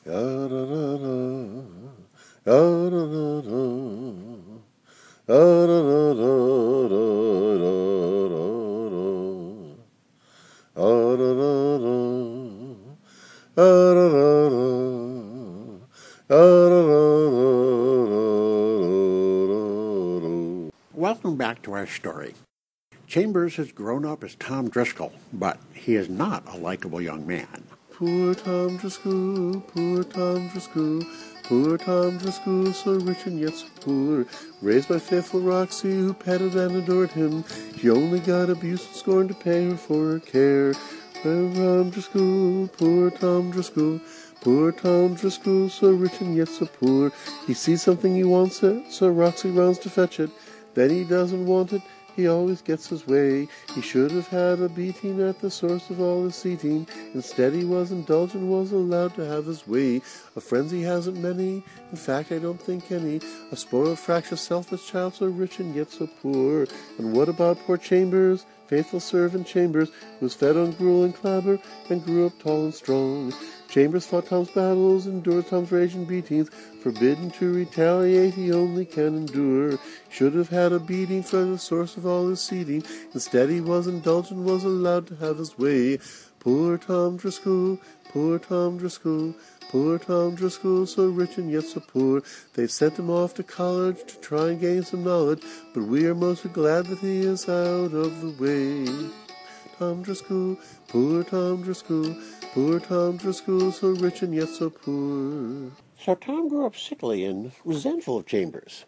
Welcome back to our story. Chambers has grown up as Tom Driscoll, but he is not a likable young man. Poor Tom Driscoll, poor Tom Driscoll, poor Tom Driscoll, so rich and yet so poor. Raised by faithful Roxy, who petted and adored him, he only got abuse and scorn to pay her for her care. Poor Tom Driscoll, poor Tom Driscoll, poor Tom Driscoll, so rich and yet so poor. He sees something he wants it, so Roxy runs to fetch it. Then he doesn't want it, he always gets his way. He should have had a beating at the source of all his seating. Instead he was indulgent, was allowed to have his way. Of friends he hasn't many, in fact I don't think any. A spoiled, fractious, selfish child, so rich and yet so poor. And what about poor Chambers, faithful servant Chambers, who was fed on gruel and clabber, and grew up tall and strong? Chambers fought Tom's battles, endured Tom's rage and beatings. Forbidden to retaliate, he only can endure. Should have had a beating for the source of all his seeding. Instead he was indulgent, was allowed to have his way. Poor Tom Driscoll, poor Tom Driscoll, poor Tom Driscoll, so rich and yet so poor. They sent him off to college to try and gain some knowledge, but we are most glad that he is out of the way. Tom Driscoll, poor Tom Driscoll, poor Tom Driscoll, so rich and yet so poor. So Tom grew up sickly and resentful of Chambers,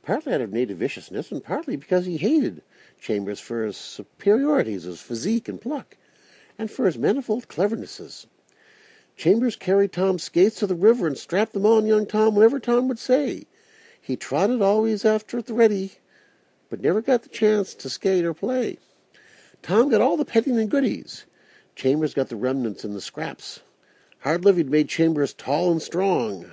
partly out of native viciousness and partly because he hated Chambers for his superiorities, his physique and pluck, and for his manifold clevernesses. Chambers carried Tom's skates to the river and strapped them on young Tom whenever Tom would say. He trotted always after at the ready, but never got the chance to skate or play. Tom got all the petting and goodies. Chambers got the remnants and the scraps. Hard living made Chambers tall and strong,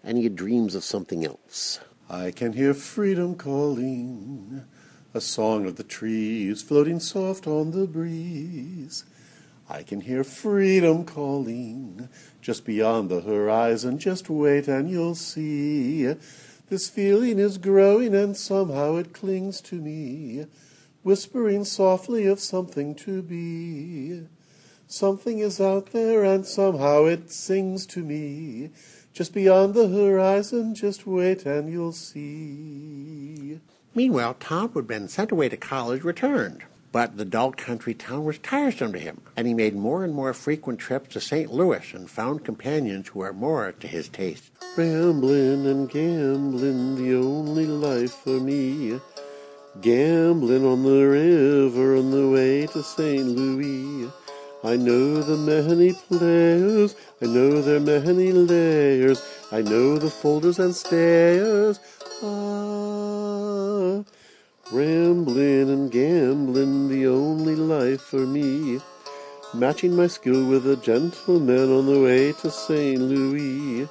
and he had dreams of something else. I can hear freedom calling, a song of the trees floating soft on the breeze. I can hear freedom calling, just beyond the horizon, just wait and you'll see. This feeling is growing and somehow it clings to me, whispering softly of something to be. Something is out there and somehow it sings to me. Just beyond the horizon, just wait and you'll see. Meanwhile, Tom, who had been sent away to college, returned. But the dull country town was tiresome to him, and he made more and more frequent trips to St. Louis and found companions who were more to his taste. Ramblin' and gamblin', the only life for me. Gambling on the river on the way to St. Louis. I know the many players, I know their many layers, I know the folders and stayers. Ah, rambling and gambling, the only life for me. Matching my skill with a gentleman on the way to St. Louis.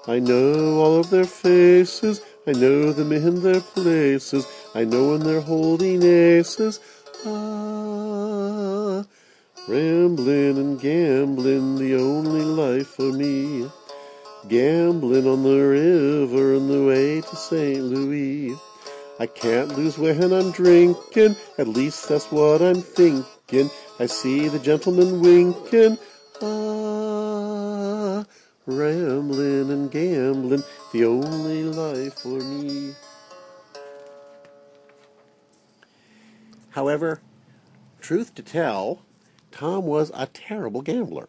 I know all of their faces, I know them in their places, I know when they're holding aces. Ah, rambling and gambling, the only life for me. Gambling on the river on the way to St. Louis. I can't lose when I'm drinking, at least that's what I'm thinking. I see the gentleman winking. Ah, rambling and gambling, the only life for me. However, truth to tell, Tom was a terrible gambler.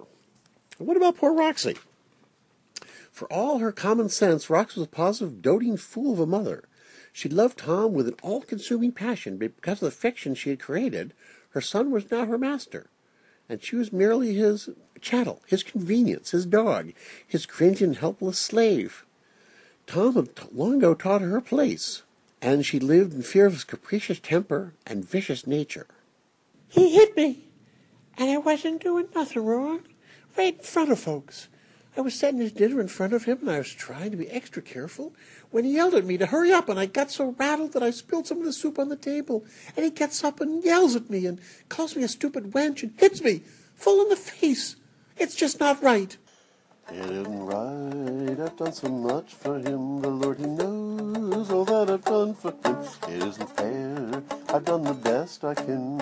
And what about poor Roxy? For all her common sense, Roxy was a positive, doting fool of a mother. She loved Tom with an all-consuming passion, but because of the fiction she had created, her son was now her master, and she was merely his chattel, his convenience, his dog, his cringing, helpless slave. Tom had long ago taught her her place, and she lived in fear of his capricious temper and vicious nature. He hit me, and I wasn't doing nothing wrong, right in front of folks. I was setting his dinner in front of him, and I was trying to be extra careful when he yelled at me to hurry up, and I got so rattled that I spilled some of the soup on the table, and he gets up and yells at me and calls me a stupid wench and hits me full in the face. It's just not right. It isn't right, I've done so much for him. The Lord, he knows all that I've done for him. It isn't fair, I've done the best I can.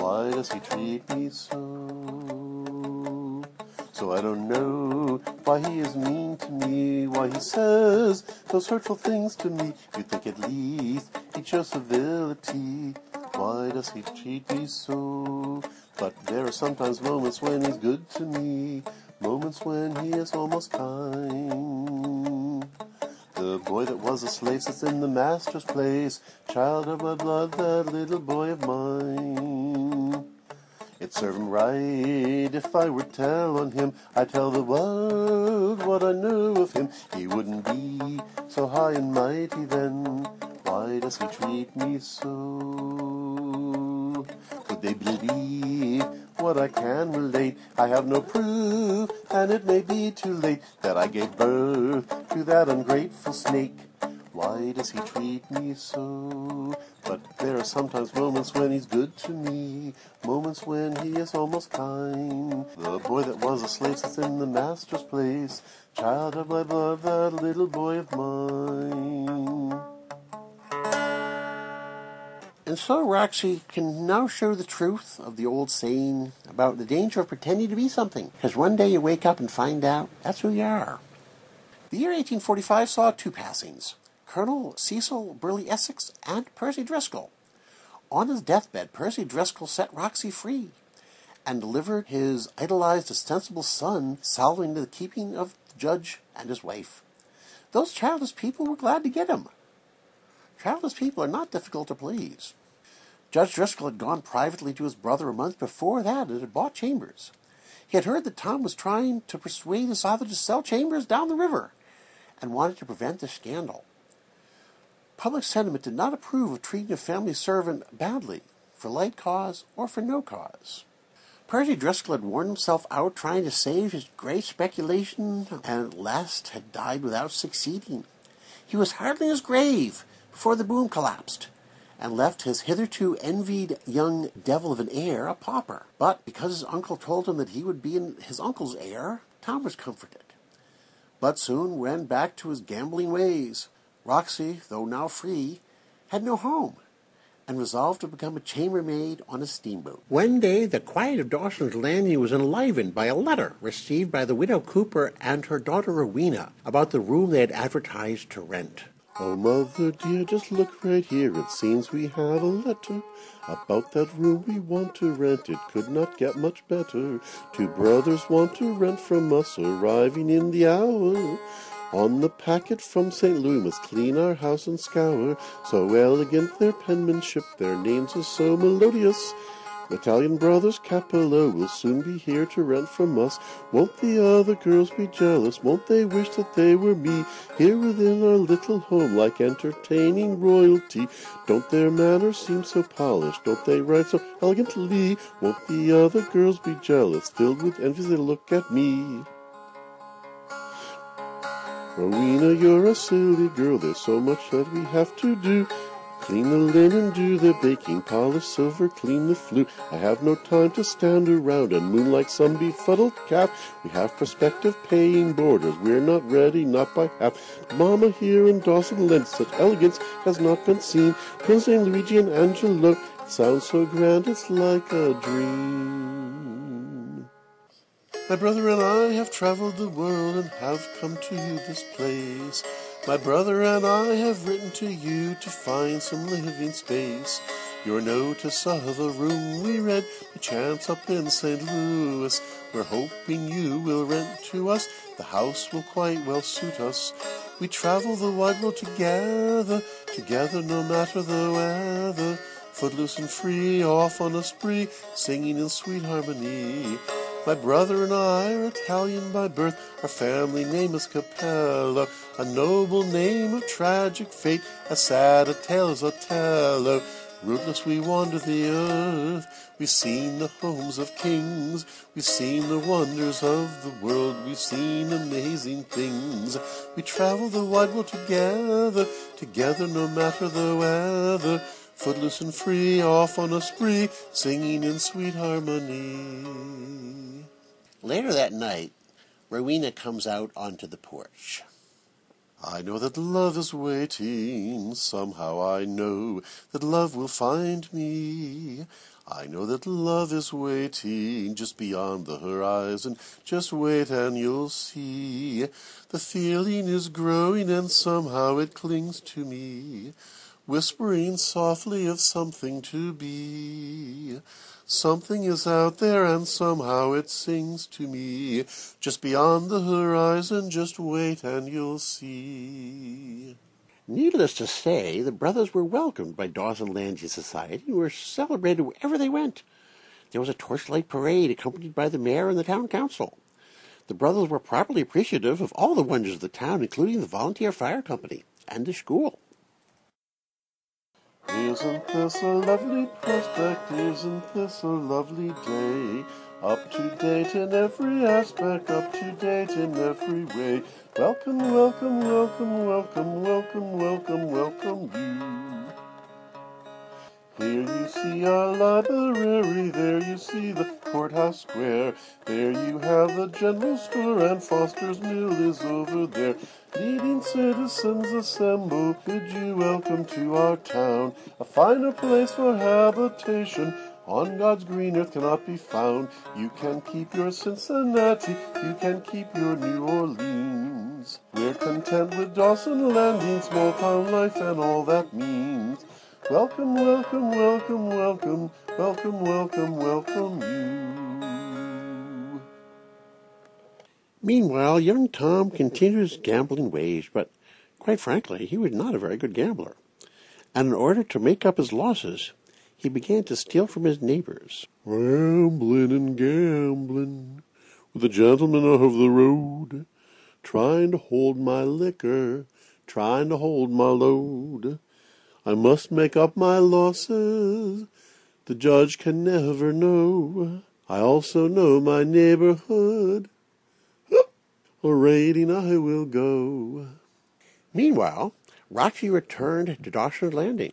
Why does he treat me so? So I don't know why he is mean to me, why he says those hurtful things to me. You'd think at least he'd show civility. Why does he treat me so? But there are sometimes moments when he's good to me, moments when he is almost kind. The boy that was a slave sits in the master's place, child of my blood, that little boy of mine. It'd serve him right if I were to tell on him. I'd tell the world what I knew of him. He wouldn't be so high and mighty then. Why does he treat me so? Would they believe what I can relate? I have no proof, and it may be too late, that I gave birth to that ungrateful snake. Why does he treat me so? But there are sometimes moments when he's good to me, moments when he is almost kind. The boy that was a slave sits in the master's place, child of my blood, that little boy of mine. And so Roxy can now show the truth of the old saying about the danger of pretending to be something, because one day you wake up and find out that's who you are. The year 1845 saw two passings: Colonel Cecil Burleigh Essex and Percy Driscoll. On his deathbed, Percy Driscoll set Roxy free and delivered his idolized ostensible son Salvador into the keeping of the judge and his wife. Those childless people were glad to get him. Childless people are not difficult to please. Judge Driscoll had gone privately to his brother a month before that and had bought Chambers. He had heard that Tom was trying to persuade his father to sell Chambers down the river and wanted to prevent the scandal. Public sentiment did not approve of treating a family servant badly, for light cause or for no cause. Percy Driscoll had worn himself out trying to save his great speculation, and at last had died without succeeding. He was hardly in his grave before the boom collapsed, and left his hitherto envied young devil of an heir a pauper. But because his uncle told him that he would be his uncle's heir, Tom was comforted, but soon went back to his gambling ways. Roxy, though now free, had no home, and resolved to become a chambermaid on a steamboat. One day the quiet of Dawson's Landing was enlivened by a letter received by the widow Cooper and her daughter Rowena about the room they had advertised to rent. Oh, mother dear, just look right here. It seems we have a letter about that room we want to rent. It could not get much better. Two brothers want to rent from us, arriving in the hour. On the packet from St. Louis must clean our house and scour. So elegant their penmanship, their names are so melodious. Italian brothers Capello will soon be here to rent from us. Won't the other girls be jealous? Won't they wish that they were me, here within our little home, like entertaining royalty? Don't their manners seem so polished? Don't they write so elegantly? Won't the other girls be jealous, filled with envy as they look at me? Rowena, you're a silly girl, there's so much that we have to do. Clean the linen, do the baking, polish silver, clean the flue. I have no time to stand around and moon like some befuddled calf. We have prospective paying boarders, we're not ready, not by half. Mama here in Dawson lent such elegance has not been seen. Prince St. Luigi and Angelo, it sounds so grand, it's like a dream. My brother and I have traveled the world and have come to this place. My brother and I have written to you to find some living space. Your notice of the room we read, the chance up in St. Louis. We're hoping you will rent to us, the house will quite well suit us. We travel the wide world together, together no matter the weather. Footloose and free, off on a spree, singing in sweet harmony. My brother and I are Italian by birth, our family name is Capello, a noble name of tragic fate, as sad a tale as Othello. Rootless we wander the earth, we've seen the homes of kings, we've seen the wonders of the world, we've seen amazing things. We travel the wide world together, together no matter the weather. Footloose and free, off on a spree, singing in sweet harmony. Later that night, Rowena comes out onto the porch. I know that love is waiting, somehow I know that love will find me. I know that love is waiting just beyond the horizon. Just wait and you'll see. The feeling is growing and somehow it clings to me, whispering softly of something to be. Something is out there and somehow it sings to me. Just beyond the horizon, just wait and you'll see. Needless to say, the brothers were welcomed by Dawson Landry Society and were celebrated wherever they went. There was a torchlight parade accompanied by the mayor and the town council. The brothers were properly appreciative of all the wonders of the town, including the volunteer fire company and the school. Isn't this a lovely prospect? Isn't this a lovely day? Up to date in every aspect, up to date in every way. Welcome, welcome, welcome, welcome, welcome, welcome, welcome you. Here you see our library, there you see the courthouse square. There you have the general store and Foster's Mill is over there. Leading citizens assemble, bid you welcome to our town. A finer place for habitation on God's green earth cannot be found. You can keep your Cincinnati, you can keep your New Orleans. We're content with Dawson Landing, small town life and all that means. Welcome, welcome, welcome, welcome, welcome, welcome, welcome you. Meanwhile, young Tom continued his gambling ways, but quite frankly, he was not a very good gambler. And in order to make up his losses, he began to steal from his neighbors. Rambling and gambling with the gentleman of the road, trying to hold my liquor, trying to hold my load. I must make up my losses, the judge can never know. I also know my neighborhood, a raiding I will go. Meanwhile, Roxy returned to Dawson Landing.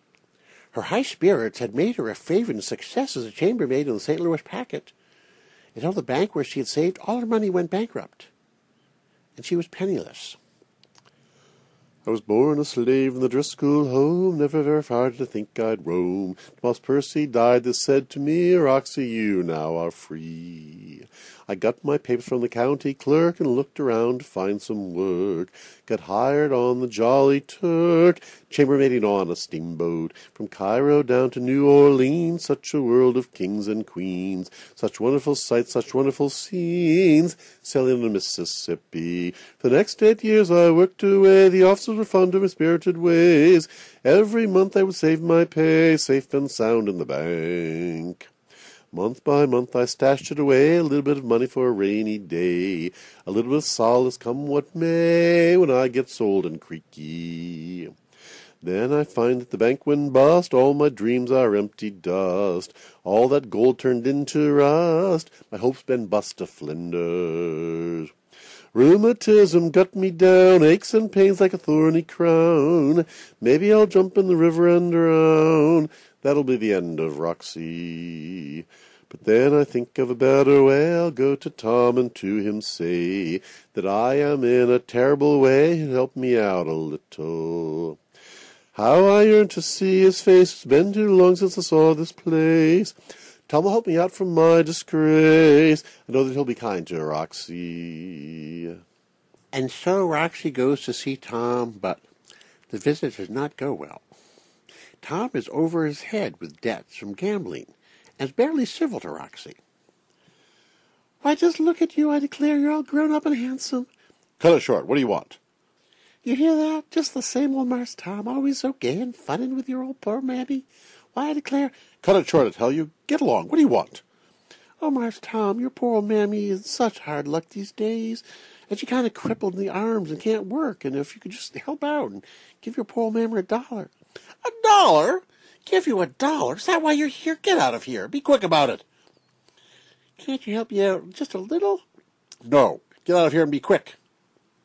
Her high spirits had made her a favorite and success as a chambermaid in the St. Louis Packet, until the bank where she had saved all her money went bankrupt, and she was penniless. I was born a slave in the Driscoll home, never very far to think I'd roam. Whilst Percy died, they said to me, Roxy, you now are free. I got my papers from the county clerk and looked around to find some work. Got hired on the Jolly Turk, chambermaiding on a steamboat. From Cairo down to New Orleans, such a world of kings and queens. Such wonderful sights, such wonderful scenes, sailing on the Mississippi. For the next 8 years I worked away, the officers were fond of my spirited ways. Every month I would save my pay, safe and sound in the bank. Month by month I stashed it away, a little bit of money for a rainy day. A little bit of solace come what may, when I get old and creaky. Then I find that the bank went bust, all my dreams are empty dust. All that gold turned into rust, my hopes been bust to flinders. Rheumatism got me down, aches and pains like a thorny crown. Maybe I'll jump in the river and drown, that'll be the end of Roxy. But then I think of a better way, I'll go to Tom and to him say that I am in a terrible way, he'll help me out a little. How I yearn to see his face, it's been too long since I saw this place. Tom will help me out from my disgrace. I know that he'll be kind to Roxy. And so Roxy goes to see Tom, but the visit does not go well. Tom is over his head with debts from gambling, and is barely civil to Roxy. Why, just look at you, I declare, you're all grown up and handsome. Cut it short, what do you want? You hear that? Just the same old Mars Tom, always so gay and funnin' with your old poor mammy. Why, I declare... Cut it short, I tell you. Get along. What do you want? Oh, Mars Tom, your poor old mammy is such hard luck these days, and she kind of crippled in the arms and can't work, and if you could just help out and give your poor old mammy $1. $1? Give you $1? Is that why you're here? Get out of here. Be quick about it. Can't you help me out just a little? No. Get out of here and be quick.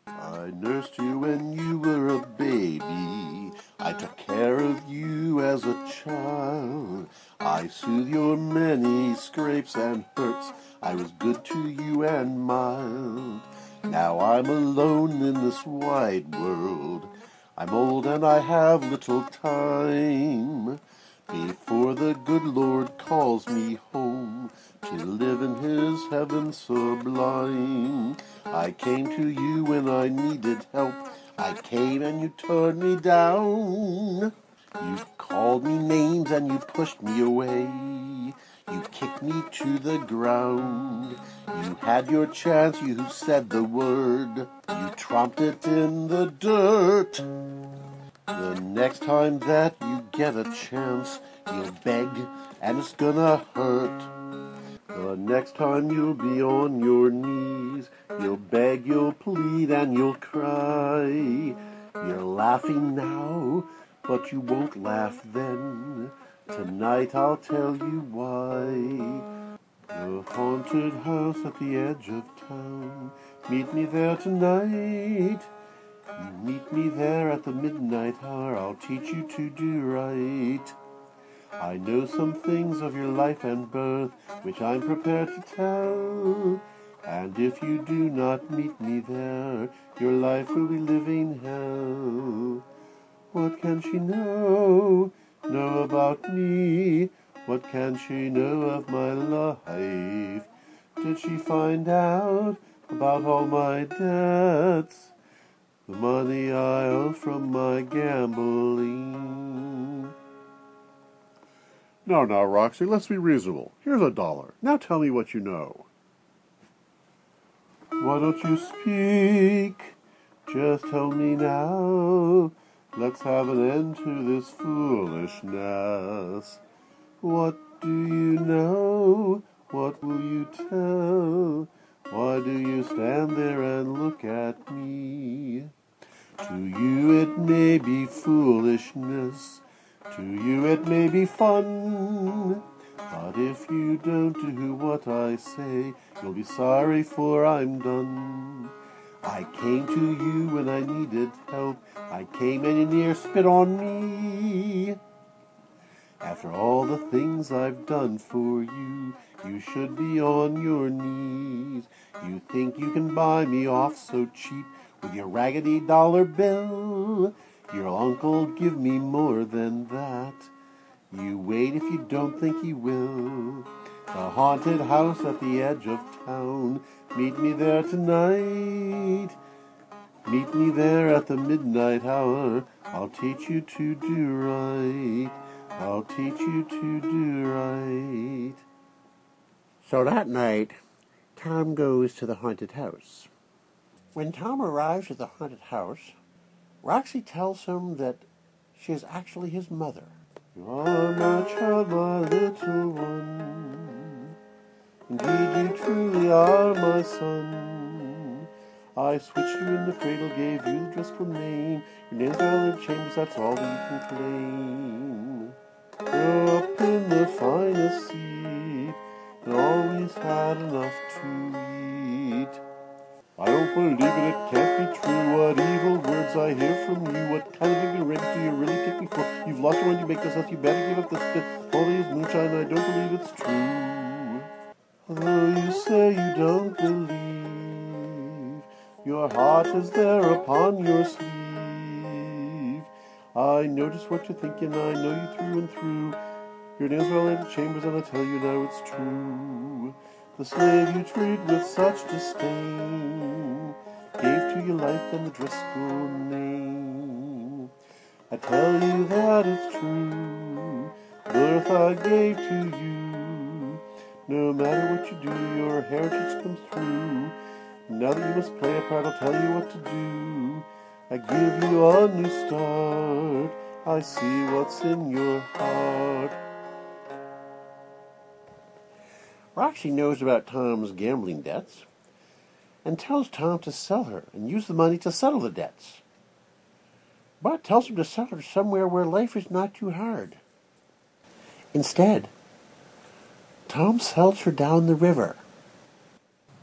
I nursed you when you were a baby. I took care of you as a child. I soothed your many scrapes and hurts. I was good to you and mild. Now I'm alone in this wide world. I'm old and I have little time before the good Lord calls me home to live in his heaven sublime. I came to you when I needed help. I came and you turned me down. You called me names and you pushed me away. You kicked me to the ground. You had your chance, you said the word. You tromped it in the dirt. The next time that you get a chance, you'll beg and it's gonna hurt. The next time you'll be on your knees, you'll beg, you'll plead, and you'll cry. You're laughing now, but you won't laugh then. Tonight I'll tell you why. The haunted house at the edge of town. Meet me there tonight. Meet me there at the midnight hour. I'll teach you to do right. I know some things of your life and birth which I'm prepared to tell. And if you do not meet me there, your life will be living hell. What can she know about me? What can she know of my life? Did she find out about all my debts? The money I owe from my gambling. Now, Roxy, let's be reasonable. Here's $1. Now tell me what you know. Why don't you speak? Just tell me now. Let's have an end to this foolishness. What do you know? What will you tell? Why do you stand there and look at me? To you it may be foolishness. To you it may be fun. But if you don't do what I say, you'll be sorry for I'm done. I came to you when I needed help. I came and you near spit on me. After all the things I've done for you, you should be on your knees. You think you can buy me off so cheap with your raggedy dollar bill? Your uncle'll give me more than that. You wait if you don't think he will. The haunted house at the edge of town. Meet me there tonight. Meet me there at the midnight hour. I'll teach you to do right. I'll teach you to do right. So that night, Tom goes to the haunted house. When Tom arrives at the haunted house, Roxy tells him that she is actually his mother. You are my child, my little one. Indeed, you truly are my son. I switched you in the cradle, gave you the Driscoll name. Your name's Violet Chambers, that's all that you can claim. Grew up in the finest seat, and always had enough to eat. I don't believe it can't be true. What evil words I hear from you. What kind of ignorance do you really take me for? You've lost your mind, you make this up. You better give up this holy as moonshine. I don't believe it's true. Although you say you don't believe, your heart is there upon your sleeve. I know just what you're thinking. I know you through and through. Your name's Violet Chambers, and I tell you now it's true. The slave you treat with such disdain gave to your life and the Driscoll name. I tell you that it's true. Birth I gave to you. No matter what you do, your heritage comes through. Now that you must play a part, I'll tell you what to do. I give you a new start. I see what's in your heart. Roxy knows about Tom's gambling debts and tells Tom to sell her and use the money to settle the debts. But tells him to sell her somewhere where life is not too hard. Instead, Tom sells her down the river.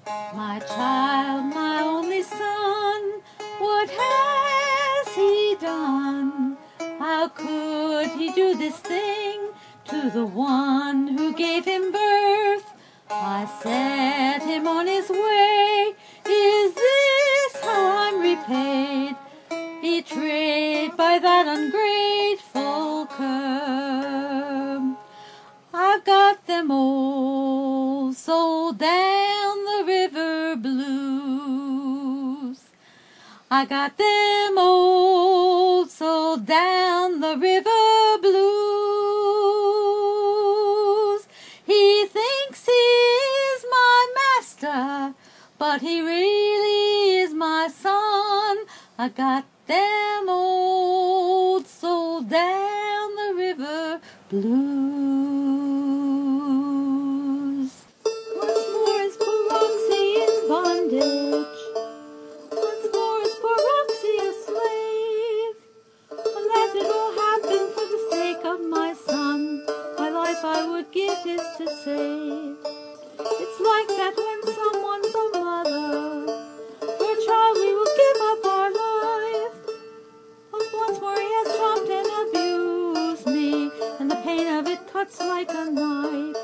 My child, my only son, what has he done? How could he do this thing to the one who gave him birth? I set him on his way. Is this betrayed by that ungrateful cur. I've got them all sold down the river blues. I got them all sold down the river blues. He thinks he is my master, but he really is my son. I got them old sold down the river blues. Once more is poor Roxy in bondage. Once more is poor Roxy a slave. Alas, it all happened for the sake of my son. My life I would give his to save. It's like that when someone's a mother. For a child we will give up our life. But once more he has chopped and abused me, and the pain of it cuts like a knife.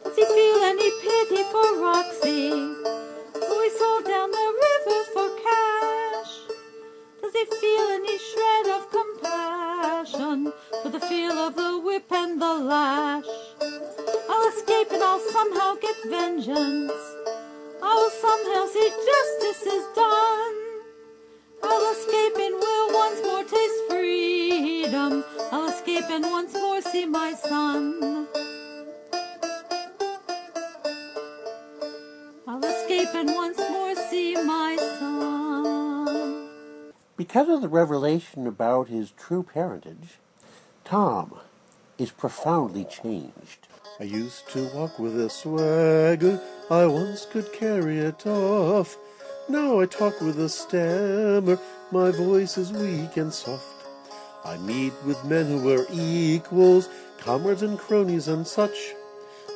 Does he feel any pity for Roxy, who he sold down the river for cash? Does he feel any shred of compassion for the feel of the whip and the lash? I'll escape and I'll somehow get vengeance. I will somehow see justice is done. I'll escape and will once more taste freedom. I'll escape and once more see my son. I'll escape and once more see my son. Because of the revelation about his true parentage, Tom is profoundly changed. I used to walk with a swagger, I once could carry it off. Now I talk with a stammer, my voice is weak and soft. I meet with men who are equals, comrades and cronies and such.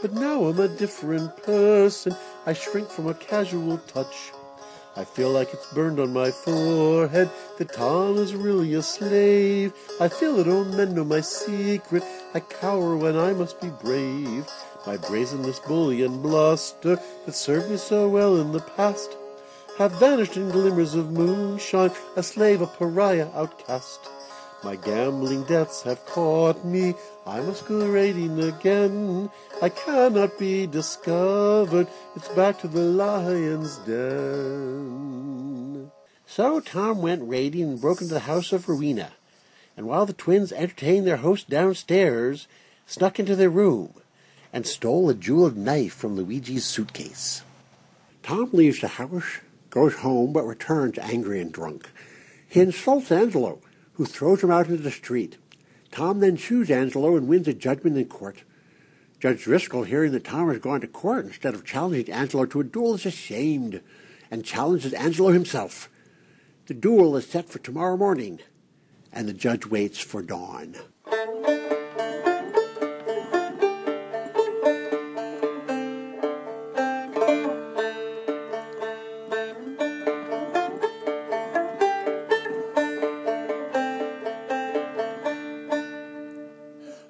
But now I'm a different person, I shrink from a casual touch. I feel like it's burned on my forehead that Tom is really a slave. I feel that all men know my secret, I cower when I must be brave. My brazenness, bully, and bluster that served me so well in the past have vanished in glimmers of moonshine, a slave, a pariah, outcast. My gambling debts have caught me, I must go raiding again. I cannot be discovered, it's back to the lion's den. So Tom went raiding and broke into the house of Rowena, and while the twins entertained their host downstairs, snuck into their room and stole a jeweled knife from Luigi's suitcase. Tom leaves the house, goes home, but returns angry and drunk. He insults Angelo, who throws him out into the street. Tom then sues Angelo and wins a judgment in court. Judge Driscoll, hearing that Tom has gone to court instead of challenging Angelo to a duel, is ashamed and challenges Angelo himself. The duel is set for tomorrow morning, and the judge waits for dawn.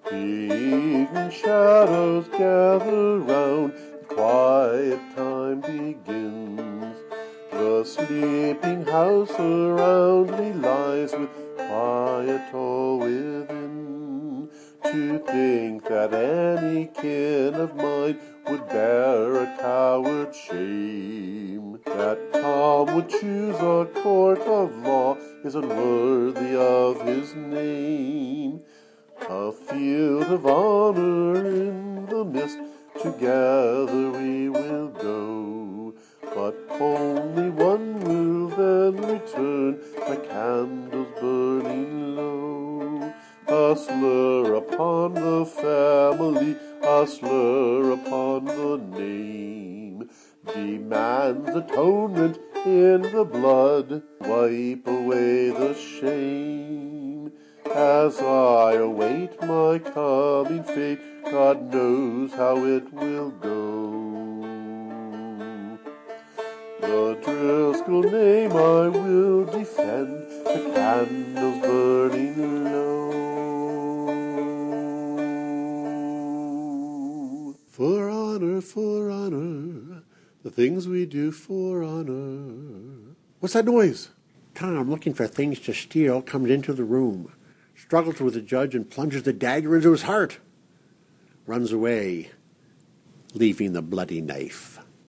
The evening shadows gather round, the quiet time begins. The sleeping house around me lies with quiet all within. To think that any kin of mine would bear a coward's shame, that Tom would choose a court of law is unworthy of his name. A field of honor in the mist, together we will go, but only one will then return, my candles burning low. A slur upon the family, a slur upon the name, demands atonement in the blood, wipe away the shame. As I await my coming fate, God knows how it will go. The Driscoll name I will defend, the candles burning low. For honor, the things we do for honor. What's that noise? Tom, looking for things to steal, comes into the room, struggles with the judge, and plunges the dagger into his heart. Runs away, leaving the bloody knife.